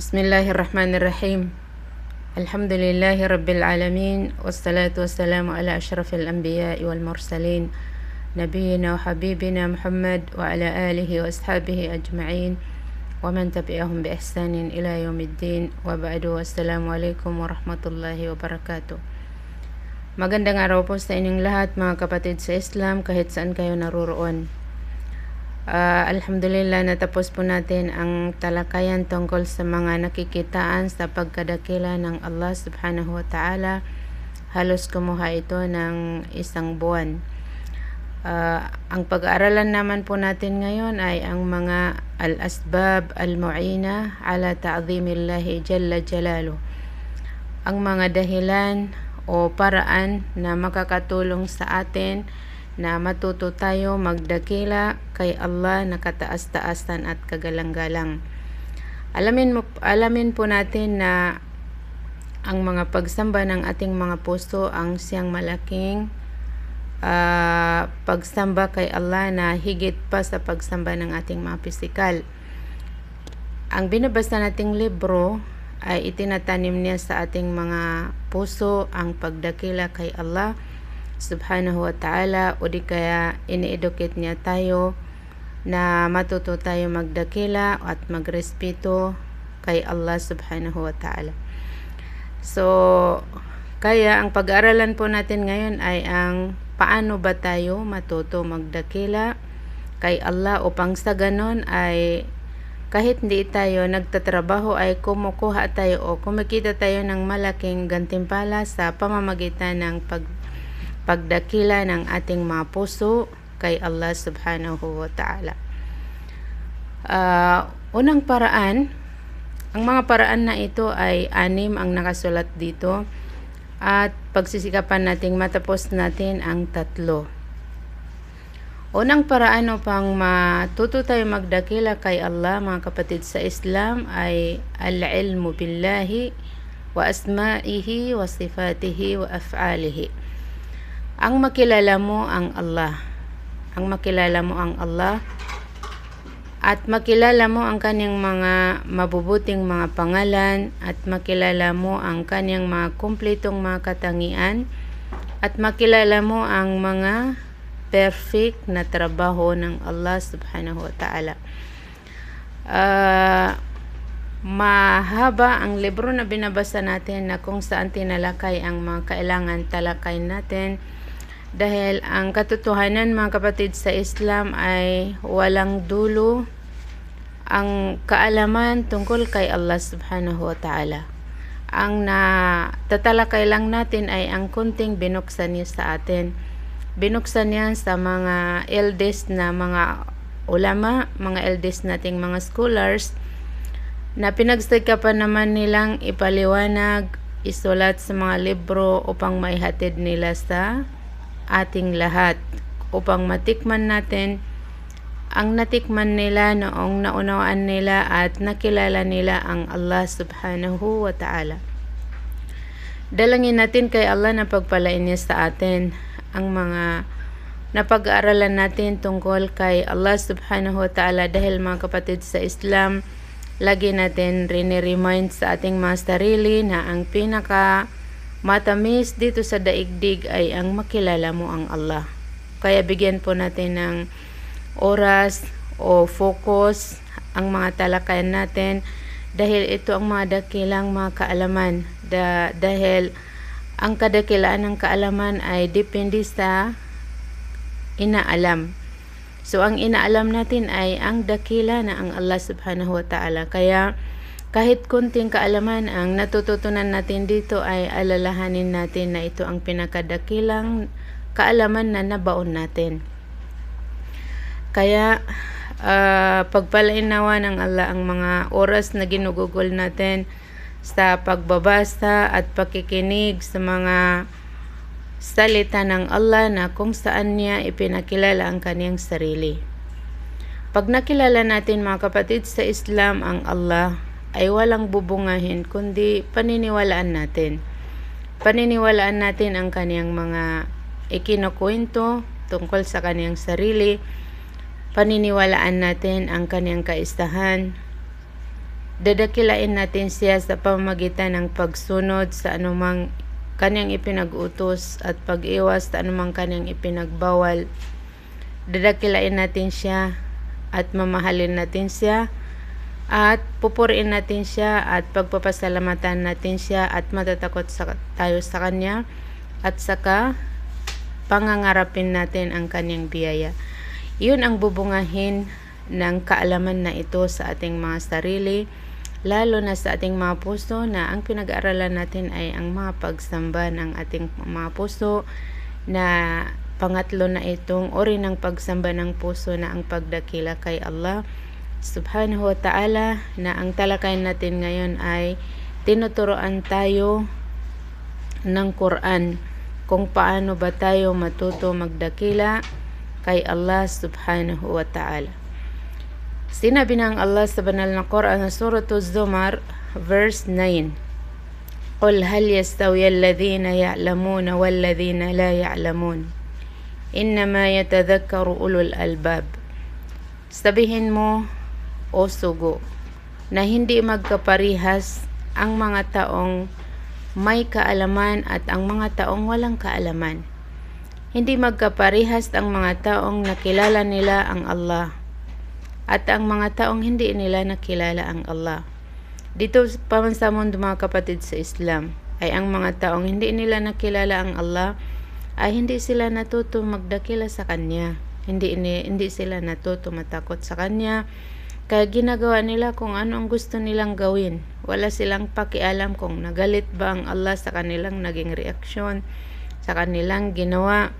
Bismillahirrahmanirrahim. Alhamdulillahi Rabbil Alamin. Wassalatu wassalamu ala ashrafil anbiya'i wal mursalin. Nabiyyina wa habibina Muhammad wa ala alihi wa ashabihi ajma'in. Wa man tabi'ahum bi ihsanin ila yaumiddin. Wa ba'du, wassalamu alaikum warahmatullahi wabarakatuh. Magandang araw po sa inyong lahat mga kapatid sa Islam kahit saan kayo naroroon. Alhamdulillah, natapos po natin ang talakayan tungkol sa mga nakikitaan sa pagkadakila ng Allah subhanahu wa ta'ala. Halos kumuha ito ng isang buwan. Ang pag-aaralan naman po natin ngayon ay ang mga al-asbab al-mu'ina ala ta'zimillahi jalla jalalu. Ang mga dahilan o paraan na makakatulong sa atin na matuto tayo magdakila kay Allah na kataas-taasan at kagalang-galang. Alamin po natin na ang mga pagsamba ng ating mga puso ang siyang malaking pagsamba kay Allah na higit pa sa pagsamba ng ating mga pisikal. Ang binabasa nating libro ay itinatanim niya sa ating mga puso ang pagdakila kay Allah subhanahu wa ta'ala, o di kaya ini-educate niya tayo na matuto tayo magdakila at magrespeto kay Allah subhanahu wa ta'ala. So, kaya ang pag-aaralan po natin ngayon ay ang paano ba tayo matuto magdakila kay Allah, upang sa ganon ay kahit hindi tayo nagtatrabaho ay kumukuha tayo o kumikita tayo ng malaking gantimpala sa pamamagitan ng pagdakila ng ating mga puso kay Allah subhanahu wa ta'ala. Unang paraan, ang mga paraan na ito ay 6 ang nakasulat dito, at pagsisikapan nating matapos natin ang 3. Unang paraan upang matuto tayo magdakila kay Allah, mga kapatid sa Islam, ay al-ilmu billahi wa asma'ihi wa sifatihi wa af'alihi. Ang makilala mo ang Allah. Ang makilala mo ang Allah at makilala mo ang kanyang mga mabubuting mga pangalan, at makilala mo ang kanyang mga kumpletong mga katangian, at makilala mo ang mga perfect na trabaho ng Allah subhanahu wa ta'ala. Mahaba ang libro na binabasa natin na kung saan tinalakay ang mga kailangan talakay natin, dahil ang katotohanan, mga kapatid sa Islam, ay walang dulo ang kaalaman tungkol kay Allah subhanahu wa ta'ala. Ang tatalakay lang natin ay ang kunting binuksan niya sa atin. Binuksan niya sa mga eldest na mga ulama, mga eldest nating mga scholars, na pinagsikapan naman nilang ipaliwanag, isulat sa mga libro upang maihatid nila sa ating lahat, upang matikman natin ang natikman nila noong naunawaan nila at nakilala nila ang Allah subhanahu wa ta'ala. Dalangin natin kay Allah na pagpalain niya sa atin ang mga napag-aaralan natin tungkol kay Allah subhanahu wa ta'ala, dahil mga kapatid sa Islam, lagi natin rini-remind sa ating mga sarili na ang pinaka matamis dito sa daigdig ay ang makilala mo ang Allah. Kaya bigyan po natin ng oras o focus ang mga talakayan natin, dahil ito ang mga dakilang mga kaalaman. Dahil ang kadakilaan ng kaalaman ay depende sa inaalam. So ang inaalam natin ay ang dakila na ang Allah subhanahu wa ta'ala. Kaya kahit kunting kaalaman ang natututunan natin dito, ay alalahanin natin na ito ang pinakadakilang kaalaman na nabaon natin. Kaya pagpalain nawa ng Allah ang mga oras na ginugugol natin sa pagbabasa at pakikinig sa mga salita ng Allah na kung saan niya ipinakilala ang kaniyang sarili. Pag nakilala natin, mga kapatid sa Islam, ang Allah, ay walang bubungahin kundi paniniwalaan natin. Paniniwalaan natin ang kaniyang mga ikinukwento tungkol sa kaniyang sarili. Paniniwalaan natin ang kaniyang kaistahan. Dadakilain natin siya sa pamamagitan ng pagsunod sa anumang kanyang ipinag-utos at pag-iwas sa anumang kanyang ipinagbawal. Dadakilain natin siya at mamahalin natin siya at pupuriin natin siya at pagpapasalamatan natin siya at matatakot tayo sa kanya at saka pangangarapin natin ang kanyang biyaya. Yun ang bubungahin ng kaalaman na ito sa ating mga sarili, lalo na sa ating mga puso, na ang pinag-aaralan natin ay ang mga pagsamba ng ating mga puso, na pangatlo na itong uri ng pagsamba ng puso na ang pagdakila kay Allah subhanahu wa ta'ala, na ang talakayan natin ngayon ay tinuturoan tayo ng Quran kung paano ba tayo matuto magdakila kay Allah subhanahu wa ta'ala. Sinabi ng Allah sa banal na Quran na Surah Az-Zumar verse 9, "Qul hal yastawi alladhina ya'lamuna walladhina la ya'lamun, innama yatadhakkaru ulul albab." Sabihin mo, o sugo, na hindi magkaparihas ang mga taong may kaalaman at ang mga taong walang kaalaman. Hindi magkaparihas ang mga taong nakilala nila ang Allah at ang mga taong hindi nila nakilala ang Allah. Dito pa sa mundo, mga kapatid sa Islam, ay ang mga taong hindi nila nakilala ang Allah ay hindi sila natuto magdakila sa Kanya. Hindi sila natuto matakot sa Kanya. Kaya ginagawa nila kung ano ang gusto nilang gawin. Wala silang pakialam kung nagalit ba ang Allah sa kanilang naging reaksyon, sa kanilang ginawa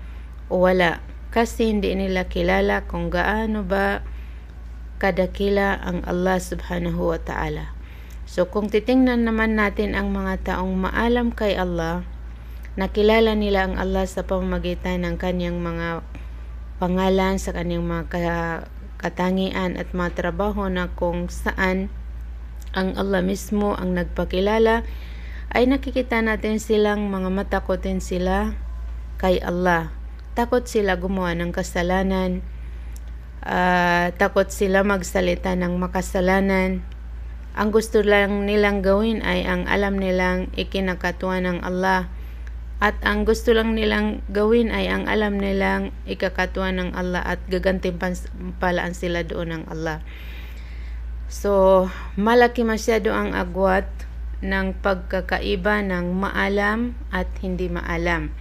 o wala. Kasi hindi nila kilala kung gaano ba kadakila ang Allah subhanahu wa ta'ala. So kung titingnan naman natin ang mga taong maalam kay Allah, nakilala nila ang Allah sa pamamagitan ng kanyang mga pangalan, sa kanyang mga katangian at mga trabaho, na kung saan ang Allah mismo ang nagpakilala, ay nakikita natin silang mga matakotin sila kay Allah. Takot sila gumawa ng kasalanan, takot sila magsalita ng makasalanan. Ang gusto lang nilang gawin ay ang alam nilang ikinakatuwa ng Allah, at ang gusto lang nilang gawin ay ang alam nilang ikakatuwa ng Allah at gagantimpalaan sila doon ng Allah. So, malaki masyado ang agwat ng pagkakaiba ng maalam at hindi maalam.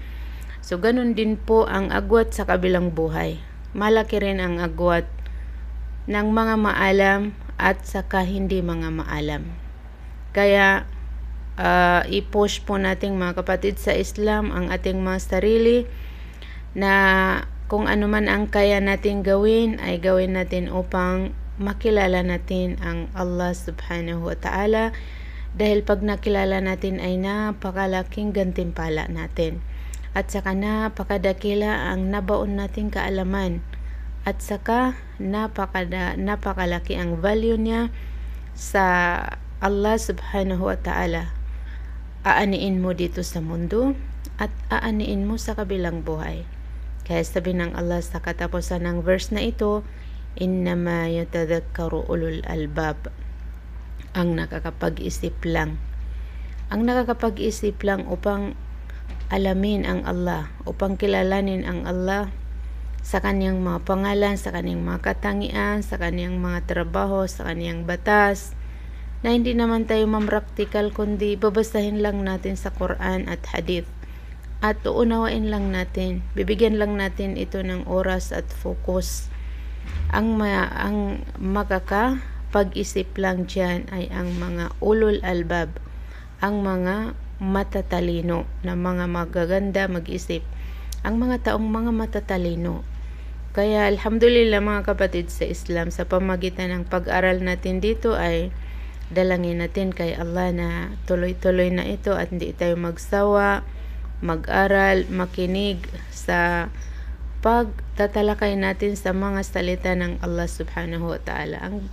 So, ganun din po ang agwat sa kabilang buhay. Malaki rin ang agwat ng mga maalam at saka hindi mga maalam. Kaya, i-push po nating mga kapatid sa Islam ang ating mga sarili, na kung ano man ang kaya natin gawin ay gawin natin upang makilala natin ang Allah subhanahu wa ta'ala, dahil pag nakilala natin ay napakalaking gantimpala natin, at saka napakadakila ang nabaon nating kaalaman, at saka napakalaki ang value niya sa Allah subhanahu wa ta'ala. Aaniin mo dito sa mundo at aaniin mo sa kabilang buhay. Kaya sabi ng Allah sa katapusan ng verse na ito, "Innama yatadhakkaru ulul albab." Ang nakakapag-isip lang. Ang nakakapag-isip lang upang alamin ang Allah, upang kilalanin ang Allah sa kanyang mga pangalan, sa kanyang mga katangian, sa kanyang mga trabaho, sa kanyang batas, na hindi naman tayo mamraktikal, kundi babasahin lang natin sa Quran at Hadith at uunawain lang natin, bibigyan lang natin ito ng oras at focus. Ang makakapag-isip lang dyan ay ang mga ulul albab, ang mga matatalino, na mga magaganda mag-isip, ang mga taong mga matatalino. Kaya alhamdulillah mga kapatid sa Islam, sa pamagitan ng pag-aral natin dito ay dalangin natin kay Allah na tuloy-tuloy na ito at hindi tayo magsawa, mag-aral, makinig sa pagtatalakay natin sa mga salita ng Allah subhanahu wa ta'ala. Ang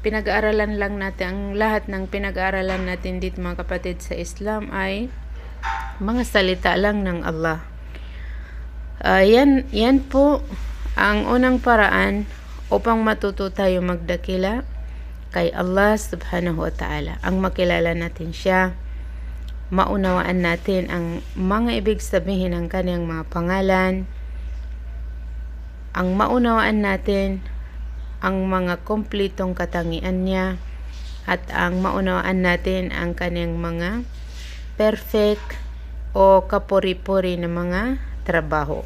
pinag-aaralan lang natin, ang lahat ng pinag-aaralan natin dito mga kapatid sa Islam ay mga salita lang ng Allah. Yan po ang unang paraan upang matuto tayo magdakila kay Allah subhanahu wa ta'ala. Ang makilala natin siya, maunawaan natin ang mga ibig sabihin ng kanyang mga pangalan, ang maunawaan natin ang mga kumplitong katangian niya, at ang maunawaan natin ang kanyang mga perfect o kapuri-puri na mga trabaho.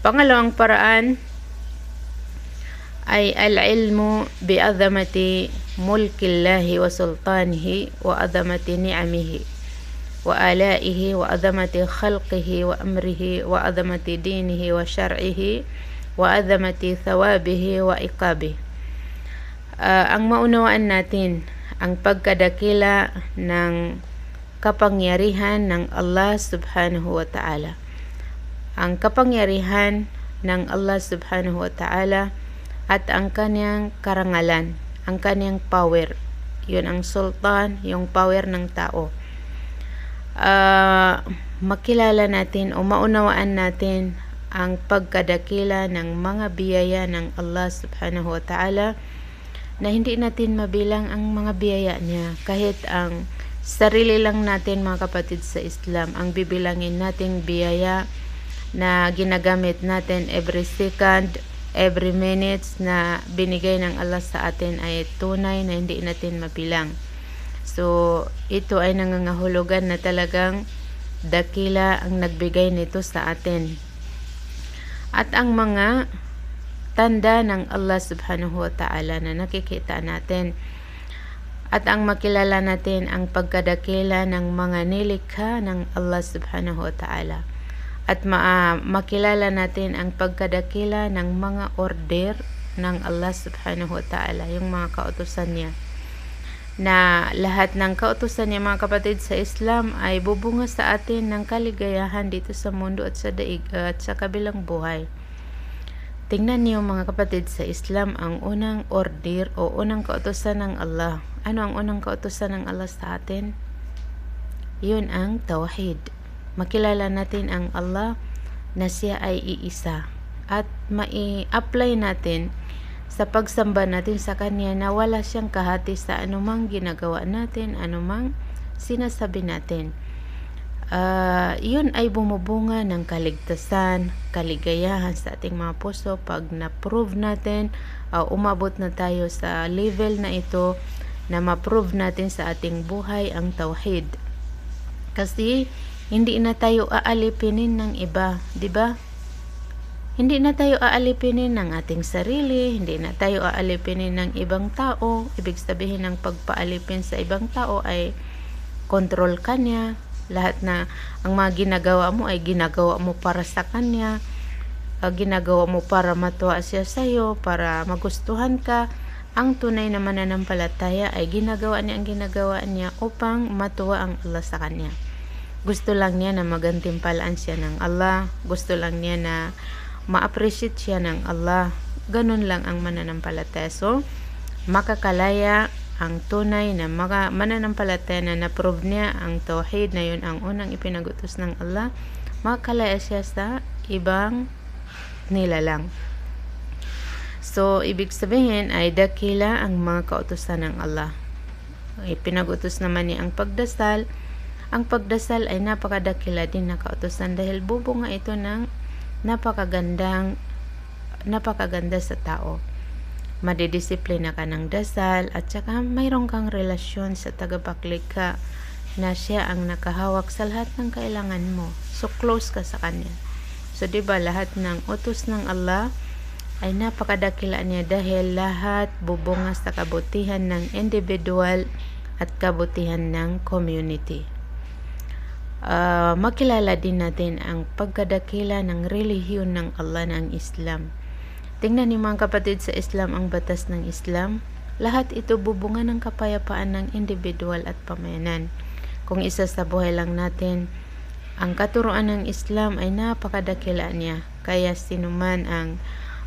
Pangalawang paraan ay al-ilmu bi'azamati mulkillahi wa sultanihi wa azamati ni'amihi wa alaihi wa azamati khalqihi wa amrihi wa azamati dinihi wa syar'ihi wa azamati thawabihi wa iqabihi. Ang maunawaan natin ang pagkadakila ng kapangyarihan ng Allah subhanahu wa ta'ala. Ang kapangyarihan ng Allah subhanahu wa ta'ala at ang kanyang karangalan, ang kanyang power. Yun ang sultan, yung power ng tao. Makilala natin o maunawaan natin ang pagkadakila ng mga biyaya ng Allah subhanahu wa ta'ala na hindi natin mabilang ang mga biyaya niya. Kahit ang sarili lang natin, mga kapatid sa Islam, ang bibilangin nating biyaya na ginagamit natin every second, every minutes na binigay ng Allah sa atin ay tunay na hindi natin mabilang. So, ito ay nangangahulugan na talagang dakila ang nagbigay nito sa atin. At ang mga tanda ng Allah subhanahu wa ta'ala na nakikita natin, at ang makilala natin ang pagkadakila ng mga nilikha ng Allah subhanahu wa ta'ala, at makilala natin ang pagkadakila ng mga order ng Allah subhanahu wa ta'ala, yung mga kautusan niya, na lahat ng kautusan niya, mga kapatid sa Islam, ay bubunga sa atin ng kaligayahan dito sa mundo at sa daig at sa kabilang buhay. Tingnan niyo, mga kapatid sa Islam, ang unang order o unang kautusan ng Allah. Ano ang unang kautusan ng Allah sa atin? Yun ang tawhid. Makilala natin ang Allah na siya ay iisa, at mai-apply natin sa pagsamba natin sa Kanya na wala siyang kahati sa anumang ginagawa natin, anumang sinasabi natin. Yun ay bumubunga ng kaligtasan, kaligayahan sa ating mga puso pag na-prove natin, umabot na tayo sa level na ito na ma-prove natin sa ating buhay ang tawhid. Kasi hindi na tayo aalipinin ng iba, di ba? Hindi na tayo aalipinin ng ating sarili, hindi na tayo aalipinin ng ibang tao. Ibig sabihin ng pagpaalipin sa ibang tao ay control ka niya. Lahat na ang mga ginagawa mo ay ginagawa mo para sa kanya. Ginagawa mo para matuwa siya sa'yo, para magustuhan ka. Ang tunay na mananampalataya ay ginagawa niya upang matuwa ang Allah sa kanya. Gusto lang niya na magantimpalaan siya ng Allah. Gusto lang niya na ma-appreciate siya ng Allah. Ganun lang ang mananampalataya. So, makakalaya ang tunay na mananampalataya na na-prove niya ang tawhid na yun ang unang ipinagutos ng Allah. Makakalaya siya sa ibang nilalang. So, ibig sabihin ay dakila ang mga kautusan ng Allah. Ipinagutos naman niya ang pagdasal. Ang pagdasal ay napakadakila din na kautusan dahil bubunga ito ng napakaganda sa tao. Madidisiplina ka ng dasal at saka mayroon kang relasyon sa tagapaglikha na siya ang nakahawak sa lahat ng kailangan mo. So, close ka sa kanya. So, diba lahat ng utos ng Allah ay napakadakila niya dahil lahat bubunga sa kabutihan ng individual at kabutihan ng community. Makilala din natin ang pagkadakila ng relihiyon ng Allah na ang Islam. Tingnan niyo, mga kapatid sa Islam, ang batas ng Islam. Lahat ito bubunga ng kapayapaan ng individual at pamayanan. Kung isa sa buhay lang natin, ang katuruan ng Islam ay napakadakila niya. Kaya sinuman ang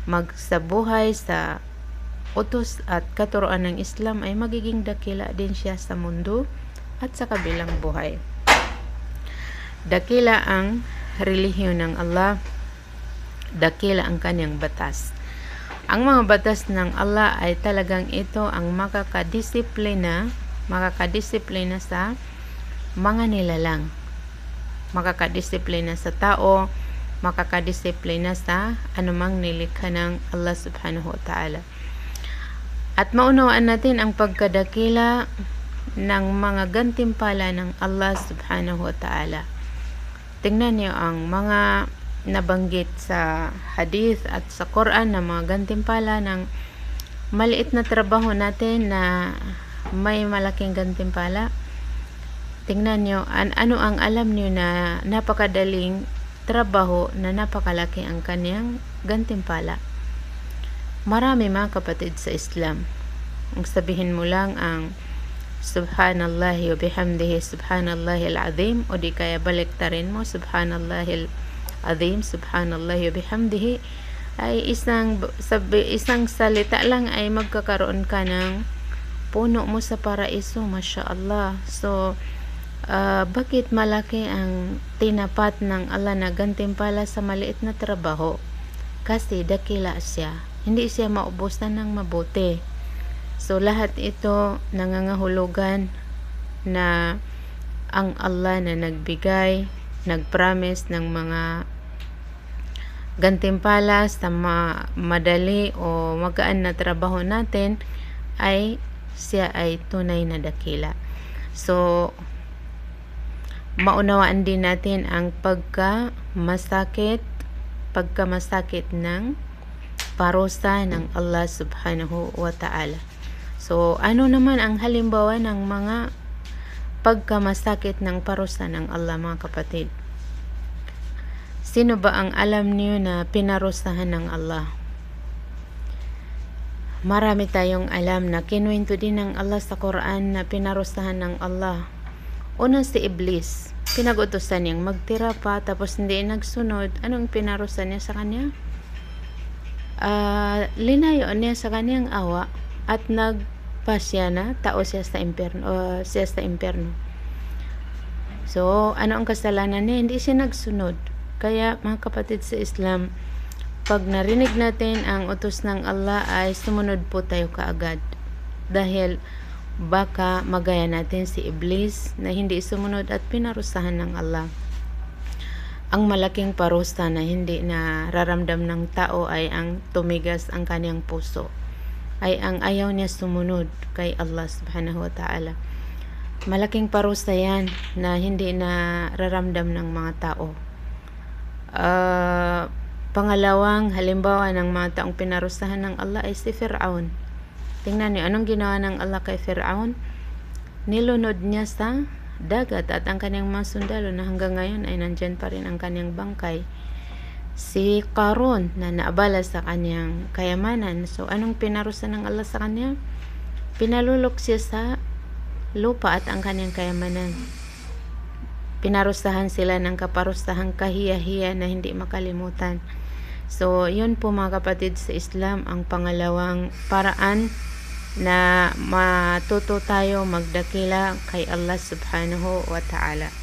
magsabuhay sa utos at katuruan ng Islam ay magiging dakila din siya sa mundo at sa kabilang buhay. Dakila ang relihiyon ng Allah, dakila ang kanyang batas. Ang mga batas ng Allah ay talagang ito ang makakadisiplina sa mga nilalang, makakadisiplina sa tao, makakadisiplina sa anumang nilikha ng Allah subhanahu wa ta'ala. At maunawaan natin ang pagkadakila ng mga gantimpala ng Allah subhanahu wa ta'ala. Tingnan niyo ang mga nabanggit sa hadith at sa Quran na mga gantimpala ng maliit na trabaho natin na may malaking gantimpala. Tingnan nyo, ano ang alam nyo na napakadaling trabaho na napakalaki ang kanyang gantimpala. Marami mga kapatid sa Islam. Ang sabihin mo lang ang Subhanallahi wa bihamdihi Subhanallahil azim, o di kaya baliktarin mo Subhanallahil azim Subhanallahi wa bihamdihi, ay isang salita lang ay magkakaroon ka ng puno mo sa paraiso, Masya Allah. So bakit malaki ang tinapat ng Allah na gantimpala sa maliit na trabaho? Kasi dakila siya, hindi siya maubusan ng mabuti. So lahat ito nangangahulugan na ang Allah na nagbigay, nagpromise ng mga gantimpala sa madali o magaan na trabaho natin, ay siya ay tunay na dakila. So maunawaan din natin ang pagkamasakit ng parusa ng Allah subhanahu wa ta'ala. So ano naman ang halimbawa ng mga pagkamasakit ng parusa ng Allah, mga kapatid? Sino ba ang alam niyo na pinarusahan ng Allah? Marami tayong alam na kinuwento din ng Allah sa Quran na pinarusahan ng Allah. Una, si Iblis. Pinag-utusan niyang magtira pa, tapos hindi nagsunod. Anong pinarusahan niya sa kanya? Linayo niya sa kanyang awa at nagpasya na tao siya sa impyerno. So ano ang kasalanan niya? Hindi siya nagsunod. Kaya mga kapatid sa Islam, pag narinig natin ang utos ng Allah, ay sumunod po tayo kaagad. Dahil baka magaya natin si Iblis na hindi sumunod at pinarusahan ng Allah. Ang malaking parusa na hindi na raramdam ng tao ay ang tumigas ang kanyang puso, ay ang ayaw niya sumunod kay Allah subhanahu wa ta'ala. Malaking parusa yan na hindi na raramdam ng mga tao. Pangalawang halimbawa ng mga taong pinarusahan ng Allah ay si Fir'aun. Tingnan niyo, anong ginawa ng Allah kay Fir'aun? Nilunod niya sa dagat at ang kanyang mga sundalo na hanggang ngayon ay nandyan pa rin ang kanyang bangkay. Si Qarun na naabala sa kanyang kayamanan. So anong pinarusahan ng Allah sa kanya? Pinalulok siya sa lupa at ang kanyang kayamanan. Pinarusahan sila ng kaparusahang kahiya-hiya na hindi makalimutan. So yun po mga kapatid sa Islam, ang pangalawang paraan na matuto tayo magdakila kay Allah subhanahu wa ta'ala.